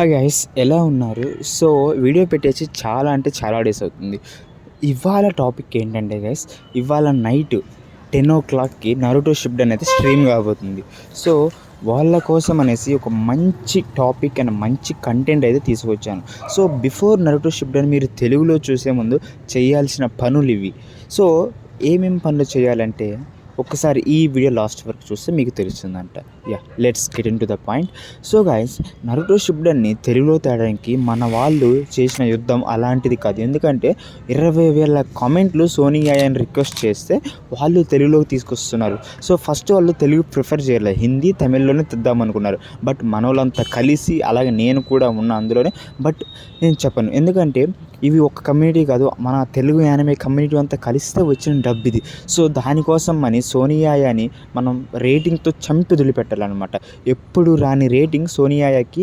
Hi guys, ఎలా ఉన్నారు? So video పెట్టేసి చాలా అంటే చాలా డేస్ అవుతుంది. ఇవాళ టాపిక్ ఏంటంటే గైస్, ఇవాళ నైట్ 10 o'clockకి నరుటో షిప్డన్ అయితే స్ట్రీమ్ కాబోతుంది. సో వాళ్ళ కోసం అనేసి ఒక మంచి టాపిక్ అండ్ మంచి కంటెంట్ అయితే తీసుకొచ్చాను. సో బిఫోర్ నరుటో షిప్డన్ మీరు తెలుగులో చూసే ముందు చేయాల్సిన పనులు ఇవి. సో ఏమేమి పనులు చేయాలంటే ఒక్కసారి ఈ వీడియో లాస్ట్ వరకు చూస్తే మీకు తెలుస్తుందంట. Let's get in to the point. So guys, Naruto షిప్డన్ని తెలుగులో తేడానికి మన వాళ్ళు చేసిన యుద్ధం అలాంటిది కాదు. ఎందుకంటే 20,000 కామెంట్లు సోనియా అని రిక్వెస్ట్ చేస్తే వాళ్ళు తెలుగులోకి తీసుకొస్తున్నారు. సో ఫస్ట్ వాళ్ళు తెలుగు ప్రిఫర్ చేయలేదు, హిందీ తమిళ్లోనే తెద్దామనుకున్నారు. బట్ మన వాళ్ళంతా కలిసి, అలాగే నేను కూడా ఉన్నా అందులోనే. బట్ నేను చెప్పను, ఎందుకంటే ఇవి ఒక కమ్యూనిటీ కాదు, మన తెలుగు యానిమే కమ్యూనిటీ అంతా కలిస్తే వచ్చిన డబ్బు ఇది. సో దానికోసం అని సోనియాని మనం రేటింగ్తో చంపి వదిలిపెట్టాలన్నమాట. ఎప్పుడు రాని రేటింగ్ సోనియాకి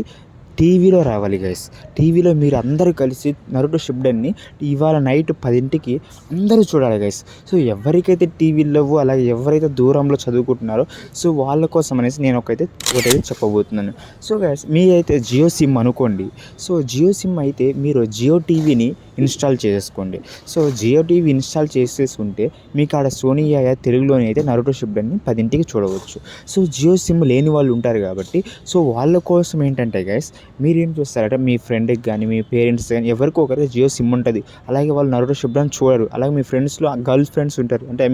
టీవీలో రావాలి గైస్. టీవీలో మీరు అందరూ కలిసి నరుటో షిప్డన్ని ఇవాళ నైట్ 10కి అందరూ చూడాలి గైస్. సో ఎవరికైతే టీవీలు లేవో, అలాగే ఎవరైతే దూరంలో చదువుకుంటున్నారో, సో వాళ్ళ కోసం అనేసి నేను ఒకటైతే చెప్పబోతున్నాను. సో గైస్, మీరైతే జియో సిమ్ అనుకోండి. సో జియో సిమ్ అయితే మీరు జియో టీవీని ఇన్స్టాల్ చేసుకోండి. సో జియో టీవీ ఇన్స్టాల్ చేసేసుకుంటే మీకు ఆడ సోనియా తెలుగులోని అయితే నరుటో షిప్డన్ని 10కి చూడవచ్చు. సో జియో సిమ్ లేని వాళ్ళు ఉంటారు కాబట్టి, సో వాళ్ళ కోసం ఏంటంటే గైస్, మీరు ఏం చూస్తారంటే మీ ఫ్రెండ్కి కానీ, మీ పేరెంట్స్ కానీ, ఎవరికో ఒకరికి జియో సిమ్ ఉంటుంది. అలాగే వాళ్ళు నరుటో షిప్డన్ చూడరు. అలాగే మీ ఫ్రెండ్స్లో గర్ల్స్ ఫ్రెండ్స్ ఉంటారు, అంటే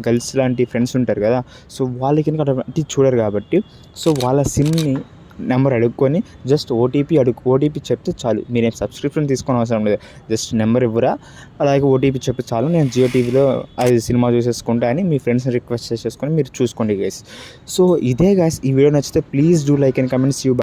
గర్ల్స్ లాంటి ఫ్రెండ్స్ ఉంటారు కదా. సో వాళ్ళకి అటువంటి చూడరు కాబట్టి, సో వాళ్ళ సిమ్ని నెంబర్ అడుక్కొని జస్ట్ ఓటీపీ చెప్తే చాలు. మీరేం సబ్స్క్రిప్షన్ తీసుకొని అవసరం లేదు, జస్ట్ నెంబర్ ఇవ్వరా, అలాగే ఓటీపీ చెప్తే చాలు. నేను జియో టీవీలో అది సినిమా చూసేసుకుంటా అని మీ ఫ్రెండ్స్ని రిక్వెస్ట్ చేసేసుకొని మీరు చూసుకోండి గైస్. సో ఇదే గైస్, ఈ వీడియో నచ్చితే please do like and comments. You